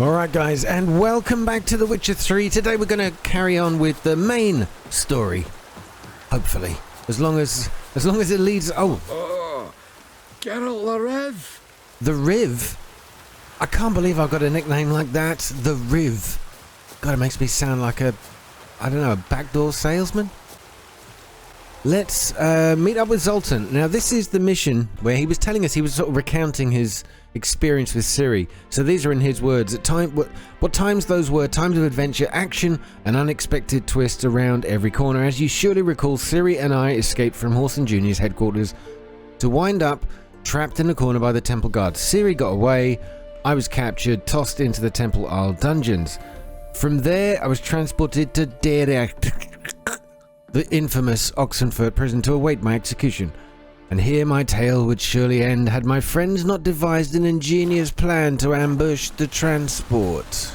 Alright guys, and welcome back to The Witcher 3. Today we're going to carry on with the main story. Hopefully. As long as it leads... Oh, Geralt the Riv. The Riv? I can't believe I've got a nickname like that. The Riv. God, it makes me sound like a backdoor salesman. Let's meet up with Zoltan. Now this is the mission where he was telling us, he was sort of recounting his experience with Ciri. So these are in his words. What times those were: times of adventure, action, and unexpected twists around every corner. As you surely recall, Ciri and I escaped from Horson Jr.'s headquarters to wind up trapped in a corner by the temple guards. Ciri got away. I was captured, tossed into the Temple Isle dungeons. From there, I was transported to the infamous Oxenfurt prison to await my execution. And here my tale would surely end had my friends not devised an ingenious plan to ambush the transport.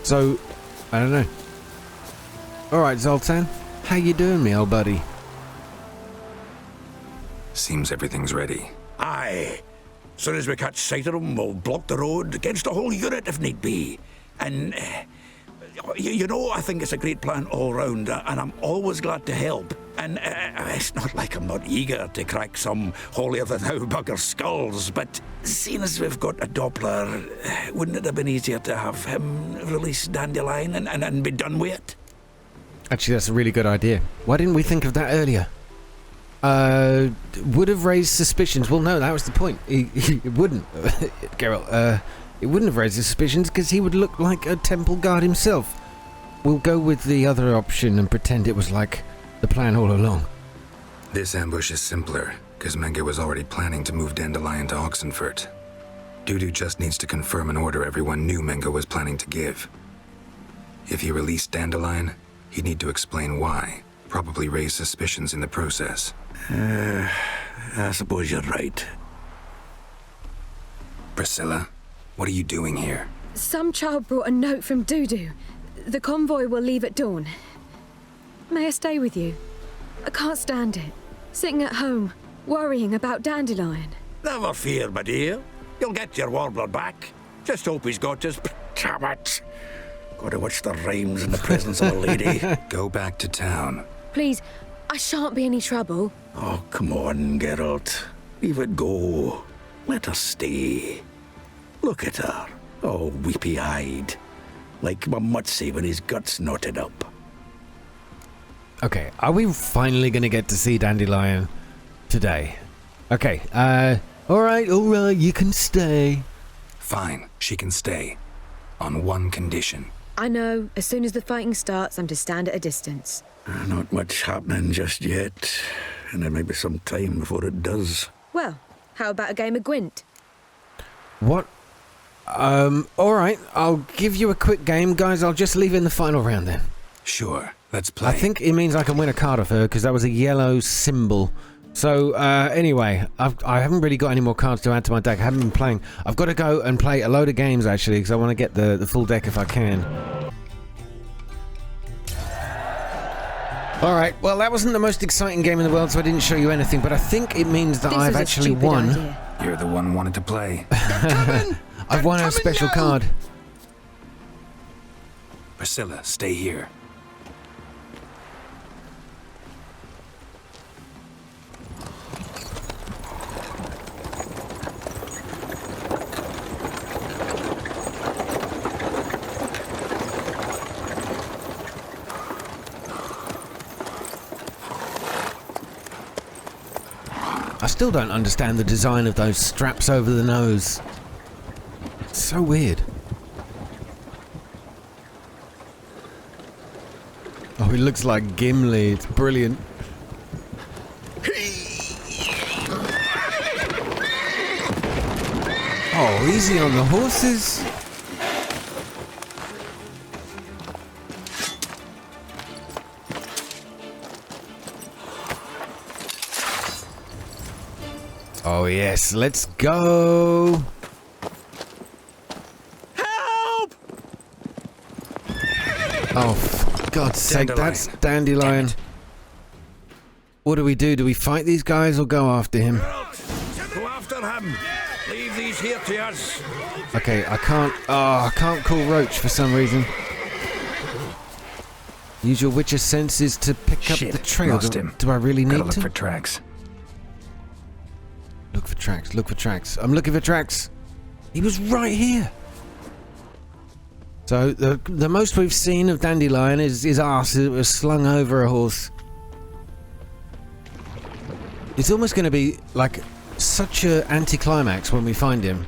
So, I don't know. Alright, Zoltan, how you doing, me old buddy? Seems everything's ready. Aye. Soon as we catch sight of them, we'll block the road against the whole unit if need be. And, you know, I think it's a great plan all round, and I'm always glad to help. And it's not like I'm not eager to crack some holier-than-thou bugger skulls, but seeing as we've got a Doppler, wouldn't it have been easier to have him release Dandelion and be done with it? Actually, that's a really good idea. Why didn't we think of that earlier? Would have raised suspicions. Well, no, that was the point. It wouldn't. Geralt, it wouldn't have raised suspicions because he would look like a temple guard himself. We'll go with the other option and pretend it was like the plan all along. This ambush is simpler, because Menge was already planning to move Dandelion to Oxenfurt. Dudu just needs to confirm an order everyone knew Menge was planning to give. If he released Dandelion, he'd need to explain why, probably raise suspicions in the process. I suppose you're right. Priscilla, what are you doing here? Some child brought a note from Dudu. The convoy will leave at dawn. May I stay with you? I can't stand it. Sitting at home, worrying about Dandelion. Never fear, my dear. You'll get your warbler back. Just hope he's got his... Damn it. Gotta watch the rhymes in the presence of a lady. Go back to town. Please, I shan't be any trouble. Oh, come on, Geralt. Leave it go. Let her stay. Look at her. Oh, weepy-eyed. Like Mamutsi when his guts knotted up. Okay, are we finally going to get to see Dandelion today? Okay, alright, you can stay. Fine, she can stay. On one condition. I know, as soon as the fighting starts, I'm to stand at a distance. Not much happening just yet. And there may be some time before it does. Well, how about a game of Gwent? What? Alright, I'll give you a quick game. Guys, I'll just leave in the final round then. Sure, let's play. I think it means I can win a card off her, because that was a yellow symbol. So, anyway, I haven't really got any more cards to add to my deck. I haven't been playing. I've got to go and play a load of games, actually, because I want to get the full deck if I can. Alright, well, that wasn't the most exciting game in the world, so I didn't show you anything, but I think it means that I've actually won. Idea. You're the one who wanted to play. I've won a special card. Priscilla, stay here. I still don't understand the design of those straps over the nose. It's so weird. Oh, he looks like Gimli. It's brilliant. Oh, easy on the horses. Oh yes, let's go. Help! Oh, for God's sake, that's Dandelion. What do we do? Do we fight these guys or go after him? Geralt, go after him. Leave leave these here to us. Okay, I can't. Oh, I can't call Roach for some reason. Use your witcher senses to pick up the trail. Lost him. Do I really need Gotta look to? for tracks. Look for tracks. Look for tracks. I'm looking for tracks. He was right here. So the most we've seen of Dandelion is his arse. It was slung over a horse. It's almost going to be like such a anticlimax when we find him,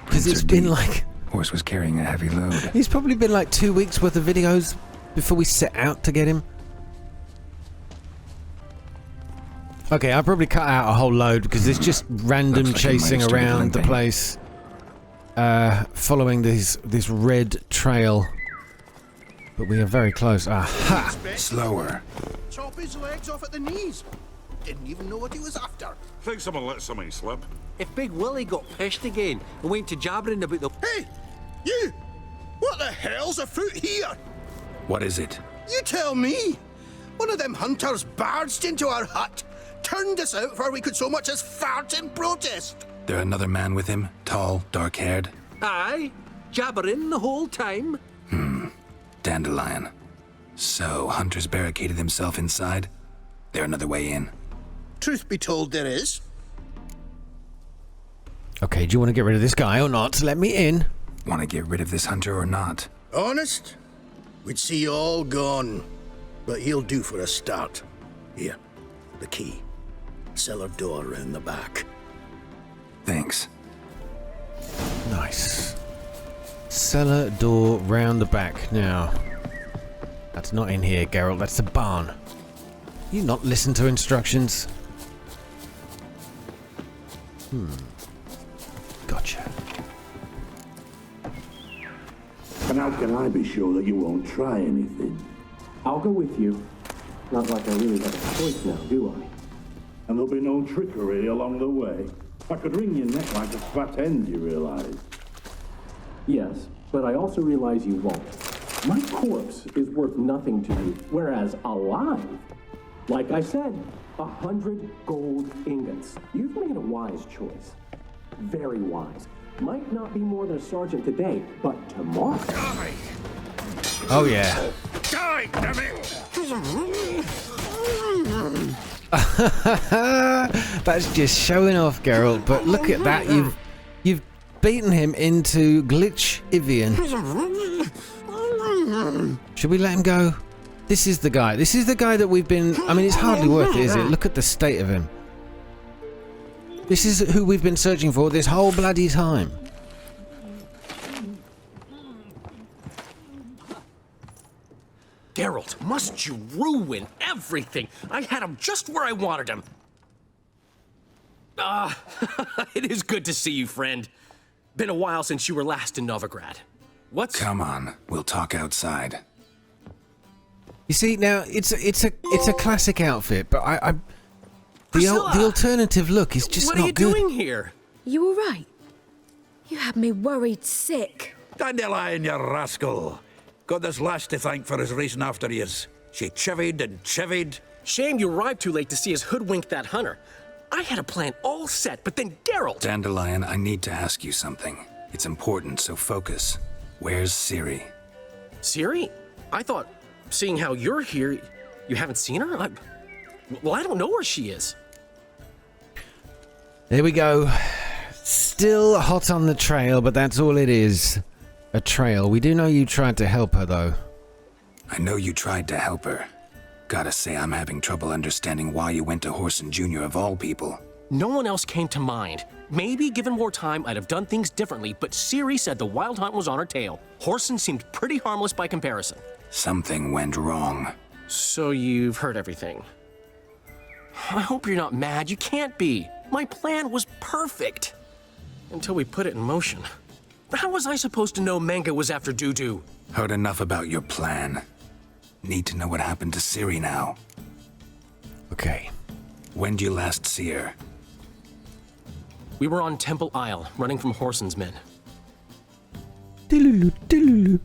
because it's been like Horse was carrying a heavy load. He's probably been like 2 weeks worth of videos before we set out to get him. Okay, I'll probably cut out a whole load because there's just random Looks like he might have chasing started around the limping. place, following this red trail. But we are very close. Aha! Slower. Chop his legs off at the knees. Didn't even know what he was after. Think someone let something slip? If Big Willie got pissed again and went to jabbering about the... Hey, you! What the hell's afoot here? What is it? You tell me. One of them hunters barged into our hut, turned us out before we could so much as fart in protest. There another man with him? Tall, dark-haired? Aye, jabbering the whole time. Dandelion. So, Hunter's barricaded himself inside? There another way in? Truth be told, there is. Okay, do you want to get rid of this guy or not? Let me in. Want to get rid of this hunter or not? Honest? We'd see you all gone. But he'll do for a start. Here, the key. Cellar door round the back. Thanks. Nice. Cellar door round the back. Now, that's not in here, Geralt. That's the barn. You not listen to instructions? Gotcha. And how can I be sure that you won't try anything? I'll go with you. Not like I really have a choice now, do I? And there'll be no trickery along the way. I could wring your neck like a fat end, you realise? Yes, but I also realize you won't. My corpse is worth nothing to you, whereas alive, like I said, 100 gold ingots. You've made a wise choice. Very wise. Might not be more than a sergeant today, but tomorrow. Die! Oh yeah. Die, damn it! That's just showing off, Geralt. But look at that. You've beaten him into Glitch Ivian. Should we let him go? This is the guy. This is the guy that we've been... I mean, it's hardly worth it, is it? Look at the state of him. This is who we've been searching for this whole bloody time. Geralt, must you ruin everything? I had him just where I wanted him. It is good to see you, friend. Been a while since you were last in Novigrad. What's... Come on, we'll talk outside. You see, now it's a classic outfit, but the Priscilla! alternative look is just What not are you good. doing here? You all right? You had me worried sick. Dandelion, you rascal. Got this lass to thank for his racing after yous. She chivied and chivied. Shame you arrived too late to see us hoodwink that hunter. I had a plan all set, but then Geralt... Dandelion, I need to ask you something. It's important, so focus. Where's Ciri? Ciri? I thought, seeing how you're here, you haven't seen her? Well, I don't know where she is. There we go. Still hot on the trail, but that's all it is. A trail. We do know you tried to help her, though. I know you tried to help her. Gotta say, I'm having trouble understanding why you went to Whoreson Jr. of all people. No one else came to mind. Maybe given more time, I'd have done things differently, but Ciri said the wild hunt was on her tail. Whoreson seemed pretty harmless by comparison. Something went wrong. So you've heard everything. I hope you're not mad. You can't be. My plan was perfect. Until we put it in motion. How was I supposed to know Manga was after Dudu? Heard enough about your plan. Need to know what happened to Ciri now. Okay. When did you last see her? We were on Temple Isle, running from Whoreson's men. Dilulu, dilulu.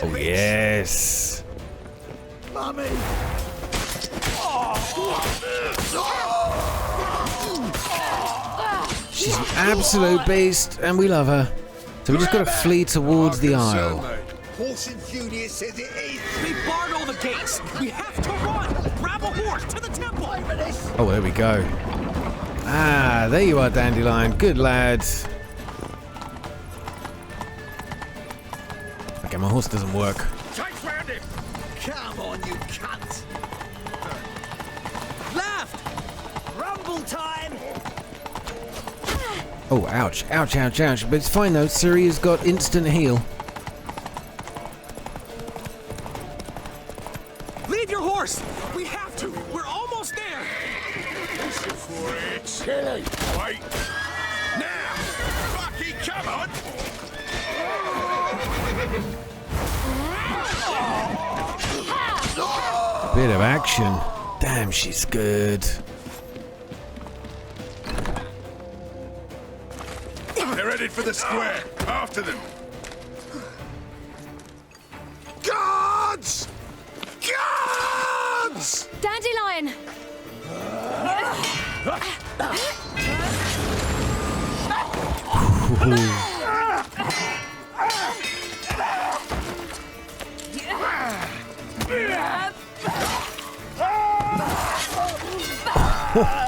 Oh, yes. She's an absolute beast, and we love her. So we just got to flee towards the aisle. Horse and Furious says it is. They barred all the gates. We have to run. Grab a horse to the temple. Oh, there we go. Ah, there you are, Dandelion. Good lad. Okay, my horse doesn't work. Chase round him. Come on, you cunt. Left. Rumble time. Oh, ouch, ouch, ouch, ouch. But it's fine though. Ciri has got instant heal. Leave your horse. We have to. We're almost there. Listen for it. Ciri, wait. Now! Bucky, come on! Bit of action. Damn, she's good. They're headed for the square. After them. Guards! Guards! Dandelion!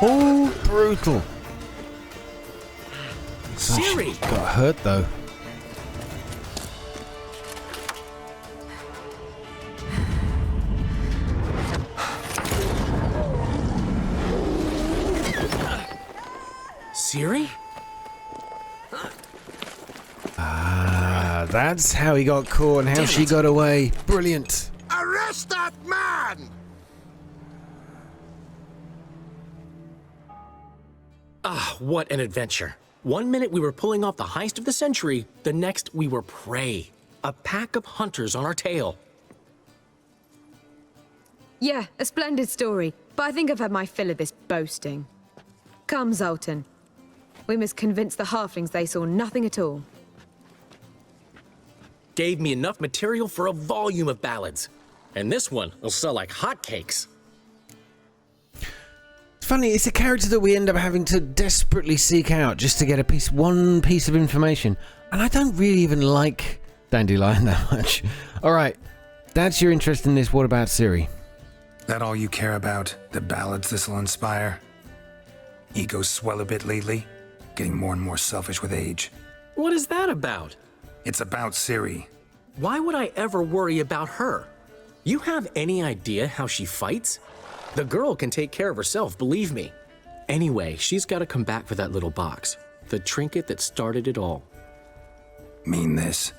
Oh, brutal. Ciri! Got hurt though. Ciri? Ah, that's how he got caught and how she got away. Brilliant. Arrest that man! Ah, what an adventure. 1 minute we were pulling off the heist of the century, the next we were prey. A pack of hunters on our tail. Yeah, a splendid story, but I think I've had my fill of this boasting. Come, Zoltan. We must convince the halflings they saw nothing at all. Gave me enough material for a volume of ballads. And this one will sell like hotcakes. It's funny, it's a character that we end up having to desperately seek out just to get one piece of information. And I don't really even like Dandelion that much. Alright, that's your interest in this. What about Ciri? That all you care about? The ballads this'll inspire? Egos swell a bit lately? Getting more and more selfish with age. What is that about? It's about Ciri. Why would I ever worry about her? You have any idea how she fights? The girl can take care of herself, believe me. Anyway, she's got to come back for that little box. The trinket that started it all. Mean this?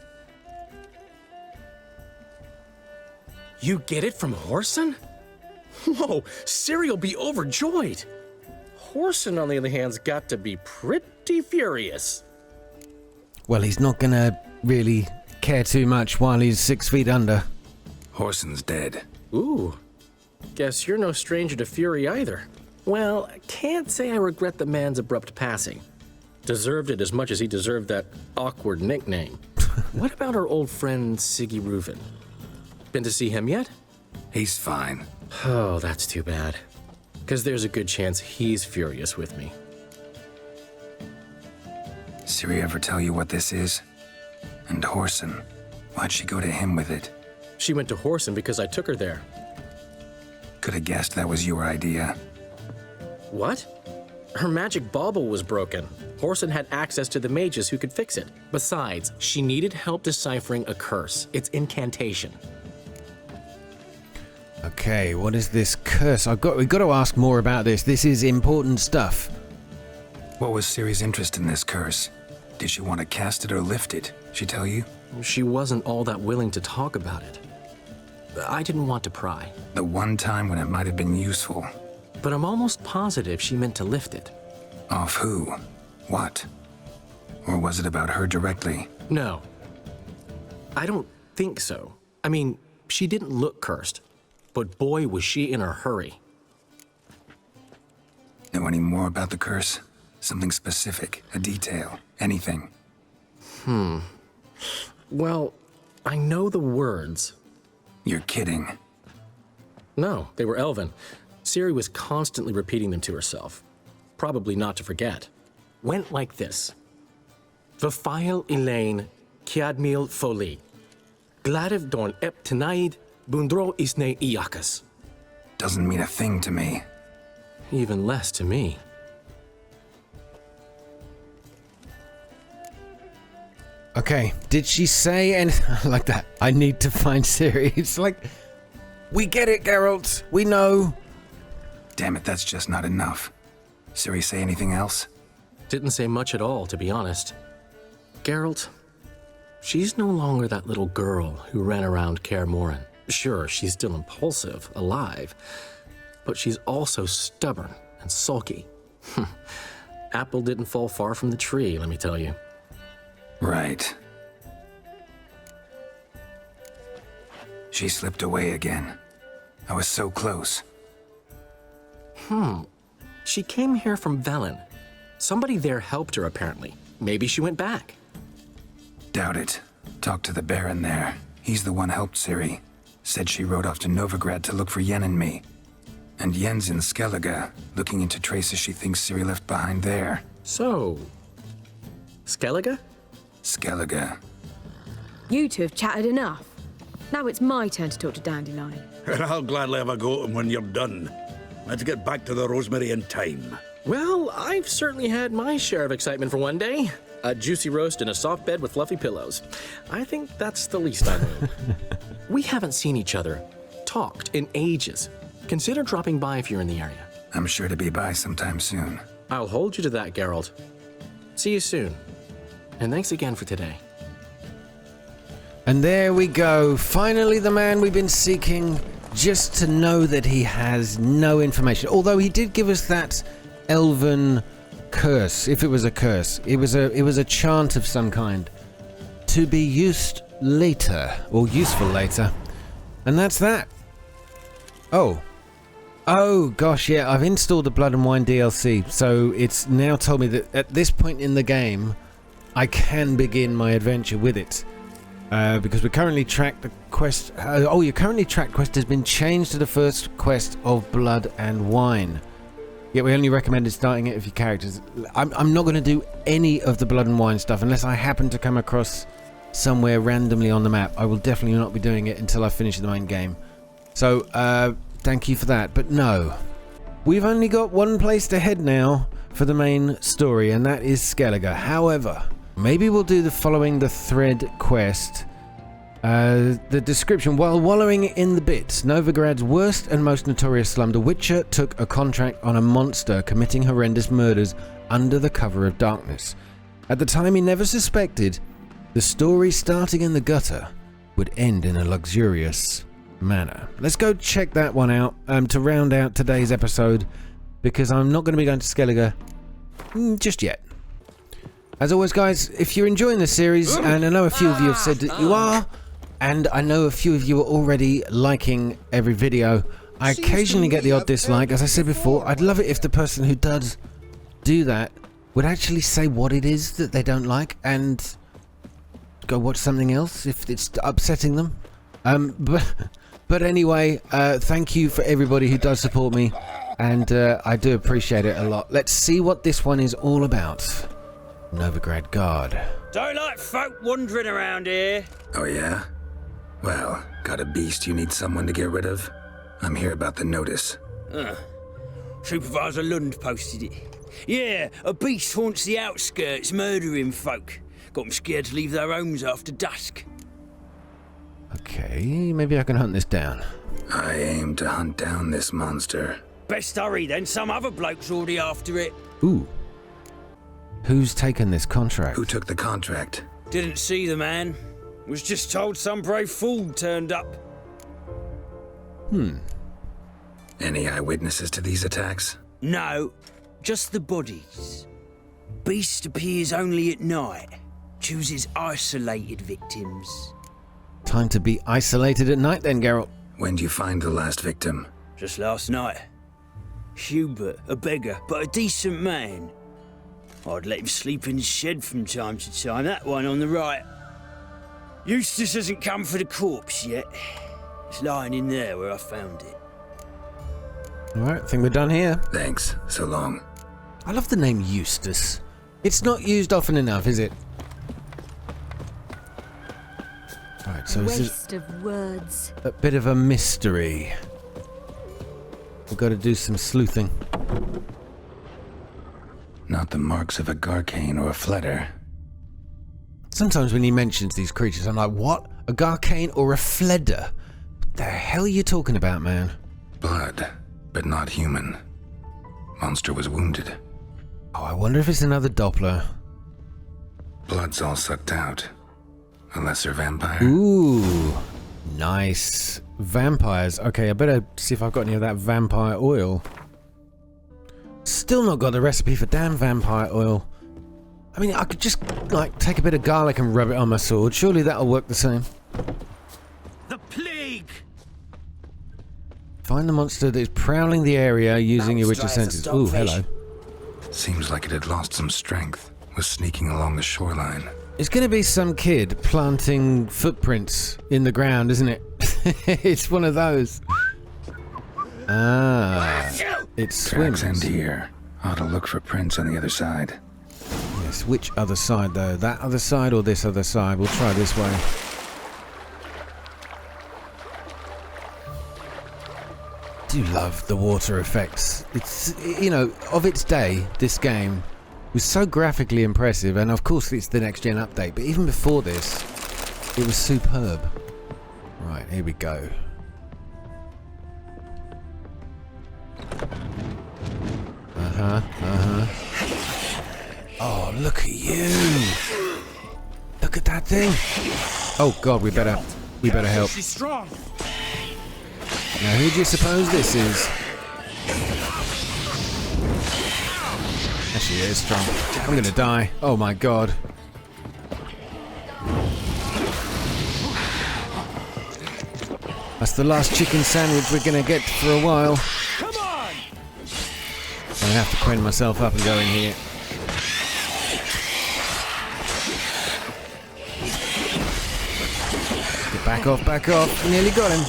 You get it from Whoreson? Whoa, Ciri'll be overjoyed. Whoreson, on the other hand's got to be pretty furious. Well, he's not gonna really care too much while he's 6 feet under. Whoreson's dead. Ooh, guess you're no stranger to fury either. Well, can't say I regret the man's abrupt passing. Deserved it as much as he deserved that awkward nickname. What about our old friend Siggy Reuven? Been to see him yet? He's fine. Oh, that's too bad. Because there's a good chance he's furious with me. Ciri ever tell you what this is? And Whoreson, why'd she go to him with it? She went to Whoreson because I took her there. Could have guessed that was your idea. What? Her magic bauble was broken. Whoreson had access to the mages who could fix it. Besides, she needed help deciphering a curse. It's incantation. Okay, what is this curse? We've got to ask more about this. This is important stuff. What was Ciri's interest in this curse? Did she want to cast it or lift it? She tell you? She wasn't all that willing to talk about it. I didn't want to pry. The one time when it might have been useful. But I'm almost positive she meant to lift it. Off who? What? Or was it about her directly? No. I don't think so. I mean, she didn't look cursed. But boy, was she in a hurry. Know any more about the curse? Something specific, a detail, anything? Well, I know the words. You're kidding. No, they were Elven. Ciri was constantly repeating them to herself, probably not to forget. Went like this. Vafile Elaine Kiadmil Foli. Gladev Dorn Ep Tanaid Bundro Isne Iakas. Doesn't mean a thing to me. Even less to me. Okay, did she say anything like that? I need to find Ciri. It's like, we get it, Geralt. We know. Damn it, that's just not enough. Ciri say anything else? Didn't say much at all, to be honest. Geralt, she's no longer that little girl who ran around Kaer Morhen. Sure, she's still impulsive, alive, but she's also stubborn and sulky. Apple didn't fall far from the tree, let me tell you. Right. She slipped away again. I was so close. She came here from Velen. Somebody there helped her, apparently. Maybe she went back. Doubt it. Talked to the Baron there. He's the one helped Ciri. Said she rode off to Novigrad to look for Yen and me. And Yen's in Skellige, looking into traces she thinks Ciri left behind there. So, Skellige? Skellige. You two have chatted enough. Now it's my turn to talk to Dandelion. I'll gladly have a go at him when you're done. Let's get back to the Rosemary in time. Well, I've certainly had my share of excitement for one day. A juicy roast in a soft bed with fluffy pillows. I think that's the least I know. We haven't seen each other, talked in ages. Consider dropping by if you're in the area. I'm sure to be by sometime soon. I'll hold you to that, Geralt. See you soon. And thanks again for today. And there we go. Finally, the man we've been seeking, just to know that he has no information. Although he did give us that elven curse, if it was a curse. It was a chant of some kind. To be used later, or useful later. And that's that. Oh gosh, yeah, I've installed the Blood and Wine DLC, so it's now told me that at this point in the game, I can begin my adventure with it. Because we currently tracked the quest... your currently tracked quest has been changed to the first quest of Blood and Wine. Yet we only recommended starting it with your characters. I'm not going to do any of the Blood and Wine stuff unless I happen to come across somewhere randomly on the map. I will definitely not be doing it until I finish the main game. So, thank you for that. But no, we've only got one place to head now for the main story, and that is Skellige. However, maybe we'll do the following the thread quest. The description: while wallowing in the bits, Novigrad's worst and most notorious slum, the Witcher took a contract on a monster committing horrendous murders under the cover of darkness. At the time, he never suspected the story starting in the gutter would end in a luxurious manner. Let's go check that one out to round out today's episode, because I'm not going to be going to Skellige just yet. As always, guys, if you're enjoying this series, and I know a few of you have said that you are, and I know a few of you are already liking every video, I occasionally get the odd dislike. As I said before, I'd love it if the person who does do that would actually say what it is that they don't like and go watch something else if it's upsetting them. But anyway, thank you for everybody who does support me, and I do appreciate it a lot. Let's see what this one is all about. Novigrad Guard. Don't like folk wandering around here. Oh yeah? Well, got a beast you need someone to get rid of? I'm here about the notice. Supervisor Lund posted it. Yeah, a beast haunts the outskirts, murdering folk. Got them scared to leave their homes after dusk. Okay, maybe I can hunt this down. I aim to hunt down this monster. Best hurry then, some other bloke's already after it. Ooh. Who's taken this contract? Who took the contract? Didn't see the man. Was just told some brave fool turned up. Any eyewitnesses to these attacks? No, just the bodies. Beast appears only at night. Chooses isolated victims. Time to be isolated at night then, Geralt. When do you find the last victim? Just last night. Hubert, a beggar, but a decent man. I'd let him sleep in his shed from time to time, that one on the right. Eustace hasn't come for the corpse yet. It's lying in there where I found it. Alright, I think we're done here. Thanks. So long. I love the name Eustace. It's not used often enough, is it? Right, so this is Waste of words. a bit of a mystery. We've got to do some sleuthing. Not the marks of a Garcane or a Fletter. Sometimes when he mentions these creatures, I'm like, what? A Garcane or a Fledder? What the hell are you talking about, man? Blood, but not human. Monster was wounded. Oh, I wonder if it's another Doppler. Blood's all sucked out. A lesser vampire. Ooh, nice. Vampires. Okay, I better see if I've got any of that vampire oil. Still not got the recipe for damn vampire oil. I mean, I could just, like, take a bit of garlic and rub it on my sword. Surely that'll work the same. The plague! Find the monster that is prowling the area using your witcher senses. Ooh, hello. Seems like it had lost some strength. Was sneaking along the shoreline. It's going to be some kid planting footprints in the ground, isn't it? It's one of those. Ah, it swims. Tracks end here. Ought to look for prints on the other side. Yes, which other side though? That other side or this other side? We'll try this way. I do love the water effects. It's, you know, of its day, this game was so graphically impressive, and of course it's the next gen update, but even before this, it was superb. Right, here we go. Oh, look at you! Look at that thing! Oh God, we better help. She's strong. Now, who do you suppose this is? There she is, strong. I'm gonna die. Oh my God. That's the last chicken sandwich we're gonna get for a while. Come on! I'm gonna have to clean myself up and go in here. Back off, back off. Nearly got him.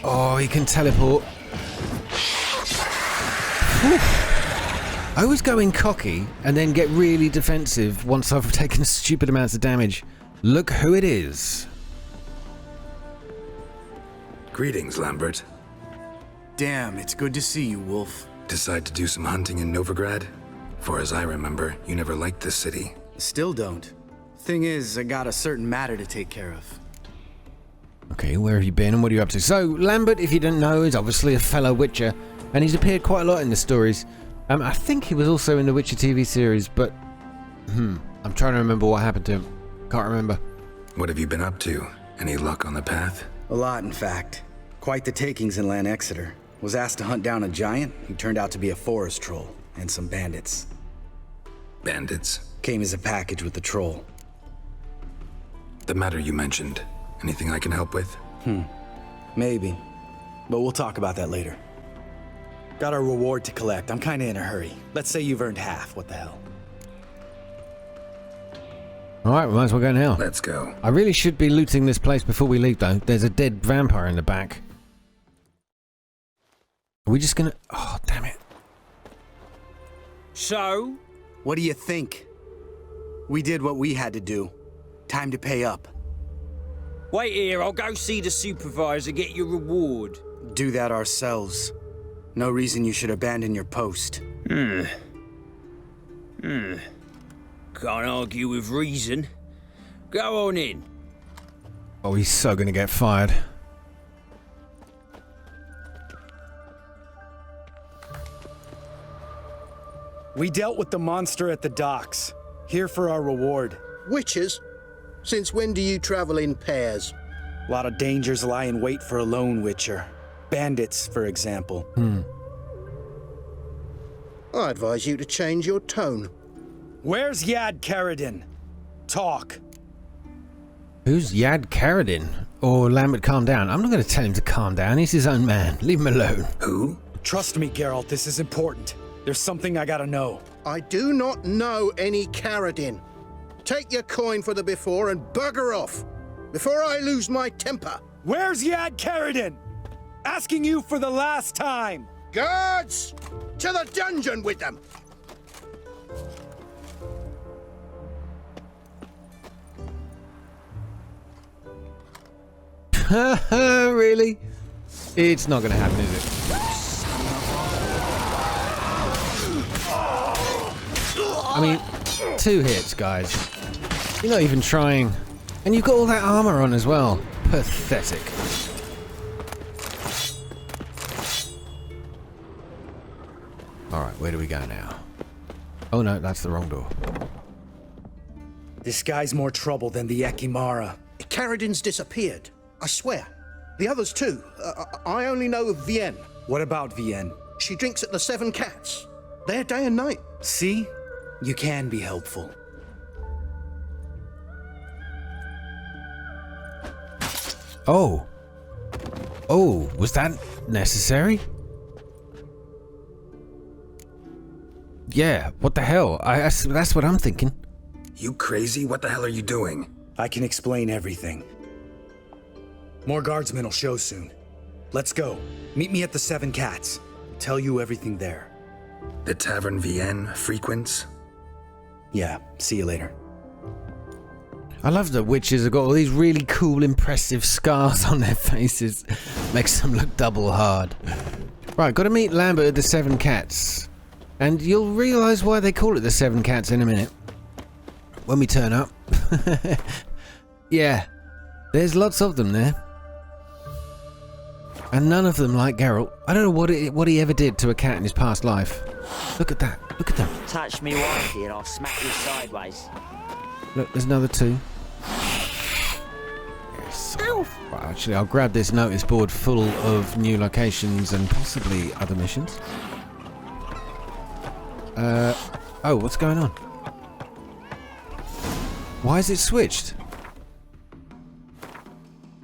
Oh, he can teleport. Whew. I always go in cocky and then get really defensive once I've taken stupid amounts of damage. Look who it is. Greetings, Lambert. Damn, it's good to see you, Wolf. Decide to do some hunting in Novigrad? For as I remember, you never liked this city. Still don't. Thing is, I got a certain matter to take care of. Okay, where have you been and what are you up to? So, Lambert, if you didn't know, is obviously a fellow Witcher, and he's appeared quite a lot in the stories. I think he was also in the Witcher TV series, but I'm trying to remember what happened to him. Can't remember. What have you been up to? Any luck on the path? A lot, in fact. Quite the takings in Lan Exeter. Was asked to hunt down a giant who turned out to be a forest troll, and some bandits. Bandits? Came as a package with the troll. The matter you mentioned. Anything I can help with? Maybe. But we'll talk about that later. Got a reward to collect. I'm kinda in a hurry. Let's say you've earned half. What the hell? Alright, we might as well go now. Let's go. I really should be looting this place before we leave, though. There's a dead vampire in the back. Are we just gonna... Oh, damn it. So? What do you think? We did what we had to do. Time to pay up. Wait here, I'll go see the supervisor, get your reward. Do that ourselves. No reason you should abandon your post. Can't argue with reason. Go on in. Oh, he's so gonna get fired. We dealt with the monster at the docks. Here for our reward. Witches? Since when do you travel in pairs? A lot of dangers lie in wait for a lone witcher. Bandits, for example. I advise you to change your tone. Where's Yad Karadin? Talk. Who's Yad Karadin? Or Lambert, calm down. I'm not going to tell him to calm down. He's his own man. Leave him alone. Who? Trust me, Geralt, this is important. There's something I gotta know. I do not know any Karadin. Take your coin for the before and bugger off, before I lose my temper. Where's Yad Karadin? Asking you for the last time! Guards! To the dungeon with them! Really? It's not going to happen, is it? I mean, 2 hits, guys. You're not even trying. And you've got all that armor on as well. Pathetic. Alright, where do we go now? Oh no, that's the wrong door. This guy's more trouble than the Ekimara. Carradin's disappeared. I swear. The others too. I only know of Vienne. What about Vienne? She drinks at the Seven Cats. There day and night. See? You can be helpful. Oh. Oh, was that necessary? Yeah, what the hell? That's what I'm thinking. You crazy? What the hell are you doing? I can explain everything. More guardsmen will show soon. Let's go. Meet me at the Seven Cats. Tell you everything there. The Tavern Vienne frequents? Yeah, see you later. I love that witches have got all these really cool, impressive scars on their faces. Makes them look double hard. Right, got to meet Lambert at the Seven Cats. And you'll realise why they call it the Seven Cats in a minute. When we turn up. Yeah, there's lots of them there. And none of them like Geralt. I don't know what he ever did to a cat in his past life. Look at that. Look at them. Touch me wisely and I'll smack you sideways. Look, there's another 2. Yes. Right, actually, I'll grab this notice board full of new locations and possibly other missions. Oh, what's going on? Why is it switched?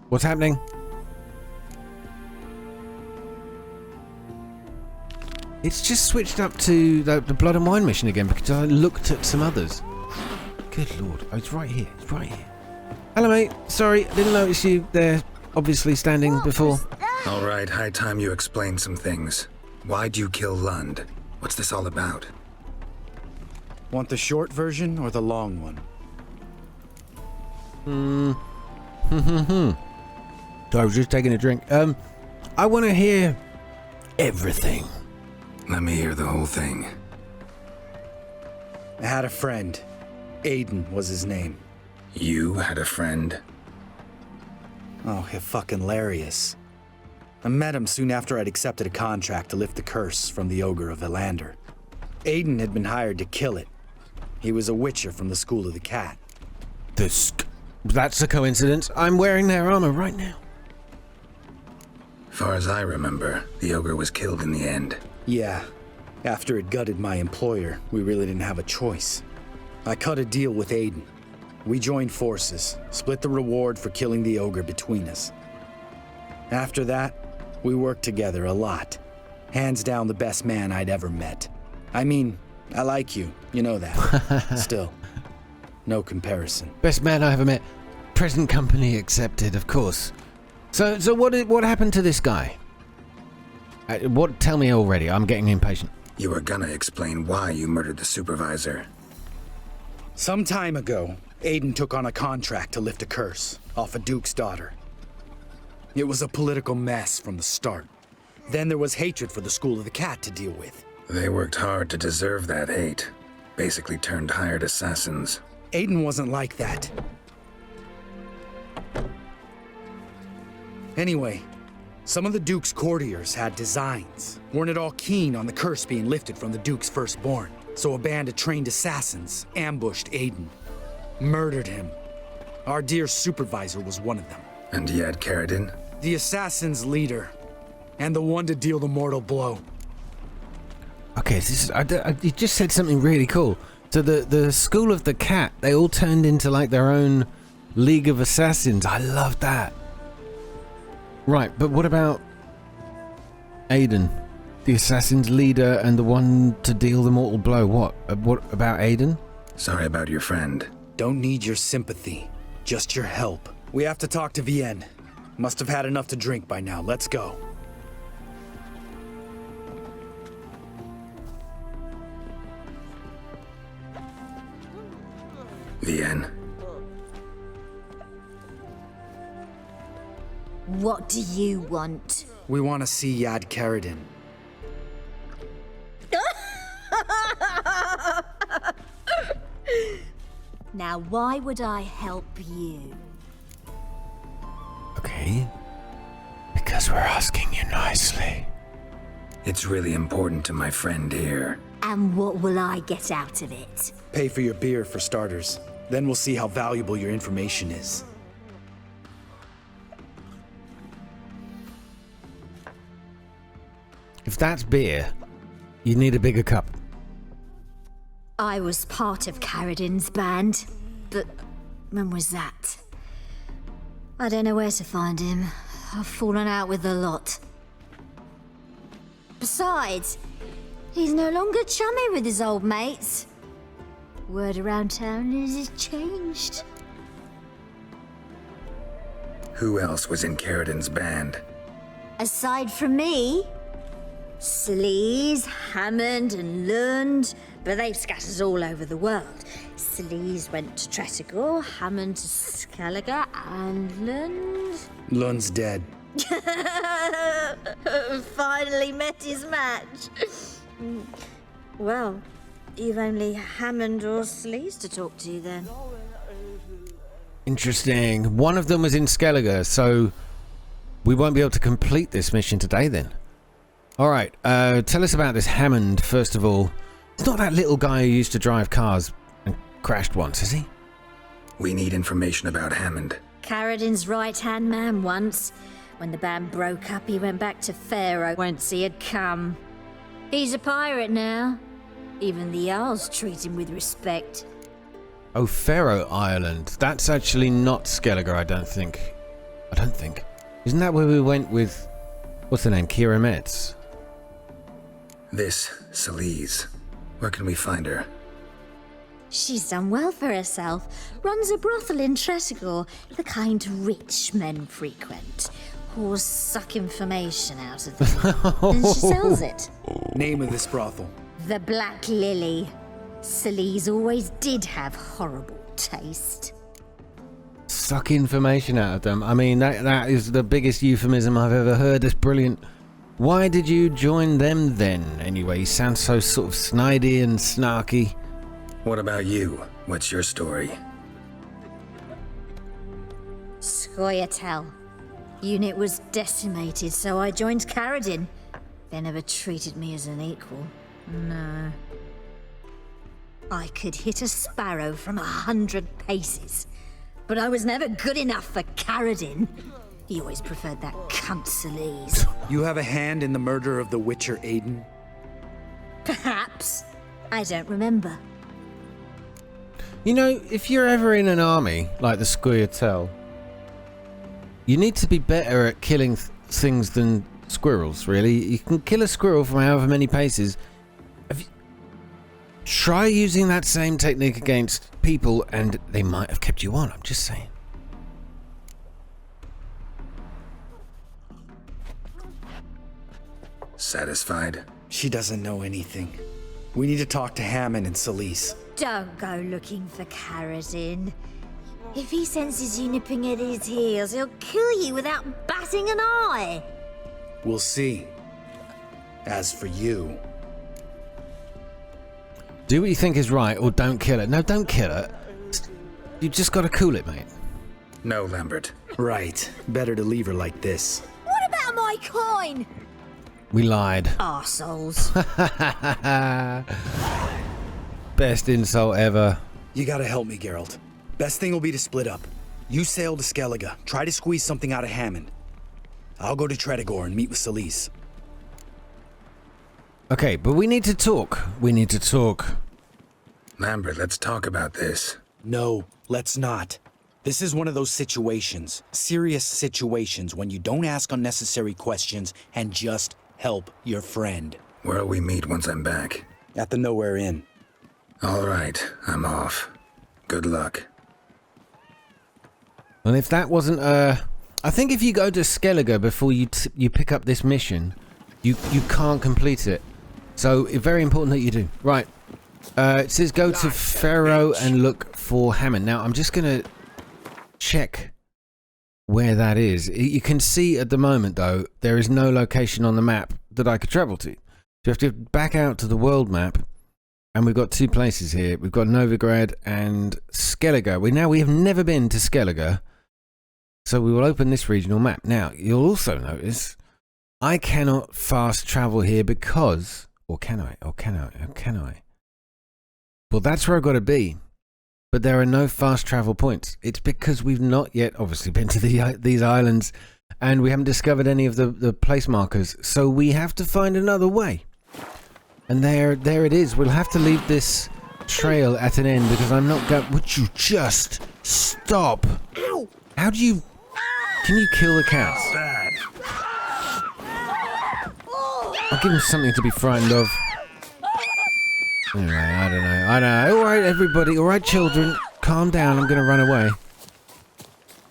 What's happening? It's just switched up to the Blood and Wine mission again because I looked at some others. Good lord. Oh, it's right here. It's right here. Hello, mate. Sorry, didn't notice you there, obviously standing before. All right, high time you explain some things. Why'd you kill Lund? What's this all about? Want the short version or the long one? So I was just taking a drink. I want to hear everything. Let me hear the whole thing. I had a friend. Aiden was his name. You had a friend? Oh, you're fucking hilarious. I met him soon after I'd accepted a contract to lift the curse from the Ogre of Elander. Aiden had been hired to kill it. He was a witcher from the School of the Cat. That's a coincidence. I'm wearing their armor right now. Far as I remember, the Ogre was killed in the end. Yeah. After it gutted my employer, we really didn't have a choice. I cut a deal with Aiden. We joined forces, split the reward for killing the Ogre between us. After that, we worked together a lot. Hands down the best man I'd ever met. I mean, I like you, you know that. Still, no comparison. Best man I ever met. Present company accepted, of course. So what happened to this guy? Tell me already, I'm getting impatient. You were gonna explain why you murdered the supervisor. Some time ago, Aiden took on a contract to lift a curse off a duke's daughter. It was a political mess from the start. Then there was hatred for the School of the Cat to deal with. They worked hard to deserve that hate. Basically turned hired assassins. Aiden wasn't like that. Anyway, some of the Duke's courtiers had designs. Weren't at all keen on the curse being lifted from the Duke's firstborn. So a band of trained assassins ambushed Aiden. Murdered him. Our dear supervisor was one of them. And you had Carradin? The assassin's leader. And the one to deal the mortal blow. Okay, you just said something really cool. So the School of the Cat, they all turned into like their own League of Assassins. I love that. Right, but what about Aiden? The assassin's leader and the one to deal the mortal blow. What about Aiden? Sorry about your friend. Don't need your sympathy, just your help. We have to talk to Vienne. Must have had enough to drink by now. Let's go. Vienne. What do you want? We want to see Yad Karadin. Now, why would I help you? Okay. Because we're asking you nicely. It's really important to my friend here. And what will I get out of it? Pay for your beer, for starters. Then we'll see how valuable your information is. If that's beer, you need a bigger cup. I was part of Karadin's band, but when was that? I don't know where to find him. I've fallen out with the lot. Besides, he's no longer chummy with his old mates. Word around town is he's changed. Who else was in Karadin's band? Aside from me, Sleaze, Hammond and Lund, but they've scattered all over the world. Sleaze went to Tretogor, Hammond to Skellige, and Lund... Lund's dead. Finally met his match. Well, you've only Hammond or Sleaze to talk to then. Interesting. One of them was in Skellige, so we won't be able to complete this mission today then. Alright, tell us about this Hammond, first of all. It's not that little guy who used to drive cars and crashed once, is he? We need information about Hammond. Karadin's right-hand man once. When the band broke up, he went back to Pharaoh once he had come. He's a pirate now. Even the Jarls treat him with respect. Oh, Faroe Island. That's actually not Skellige, I don't think. Isn't that where we went with... what's her name? Kira Metz? This, Sleaze. Where can we find her? She's done well for herself. Runs a brothel in Tretogor, the kind rich men frequent. Whores suck information out of them, and she sells it. Name of this brothel? The Black Lily. Sleaze always did have horrible taste. Suck information out of them. I mean, that is the biggest euphemism I've ever heard. That's brilliant. Why did you join them then, anyway? You sound so sort of snidey and snarky. What about you? What's your story? Scoia'tael. Unit was decimated, so I joined Karadin. They never treated me as an equal. No. I could hit a sparrow from 100 paces, but I was never good enough for Karadin. He always preferred that cunt Sleaze. You have a hand in the murder of the Witcher Aiden? Perhaps. I don't remember. You know, if you're ever in an army, like the Scoia'tael, you need to be better at killing things than squirrels, really. You can kill a squirrel from however many paces. Try using that same technique against people and they might have kept you on, I'm just saying. Satisfied? She doesn't know anything. We need to talk to Hammond and Sleaze. Don't go looking for Karadin. If he senses you nipping at his heels, he'll kill you without batting an eye. We'll see. As for you... do what you think is right or don't kill it. No, don't kill it. You just gotta cool it, mate. No, Lambert. Right. Better to leave her like this. What about my coin? We lied. Arseholes. Best insult ever. You gotta help me, Geralt. Best thing will be to split up. You sail to Skellige. Try to squeeze something out of Hammond. I'll go to Tretogor and meet with Sleaze. Okay, but we need to talk. Lambert, let's talk about this. No, let's not. This is one of those situations, serious situations, when you don't ask unnecessary questions and just help your friend. Where'll we meet once I'm back? At the Nowhere Inn. All right, I'm off. Good luck. And if that wasn't I think if you go to Skellige before you pick up this mission, you can't complete it. So it's very important that you do. Right. It says go to Pharaoh and look for Hammond. Now, I'm just going to check where that is. You can see at the moment, though, there is no location on the map that I could travel to. So you have to back out to the world map, and we've got two places here. We've got Novigrad and Skellige. We have never been to Skellige, so we will open this regional map. Now, you'll also notice I cannot fast travel here because... Or can I? Well, that's where I've got to be. But there are no fast travel points. It's because we've not yet, obviously, been to these islands, and we haven't discovered any of the place markers. So we have to find another way. And there it is. We'll have to leave this trail at an end because I'm not going... Would you just stop? Ow. How do you... Can you kill the cats? I'll give him something to be frightened of. Anyway, I don't know. All right, everybody. All right, children. Calm down. I'm going to run away.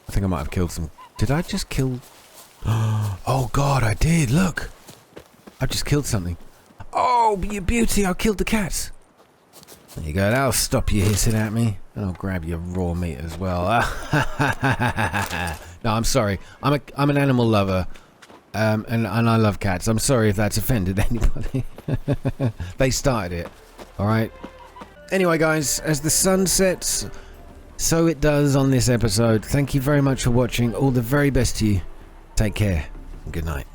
I think I might have killed some... Did I just kill... Oh, God, I did. Look. I've just killed something. Oh, you beauty. I killed the cats. There you go. That'll stop you hissing at me. And I'll grab your raw meat as well. No, I'm sorry. I'm an animal lover. And I love cats. I'm sorry if that's offended anybody. They started it. Alright. Anyway, guys, as the sun sets, so it does on this episode. Thank you very much for watching. All the very best to you. Take care. And good night.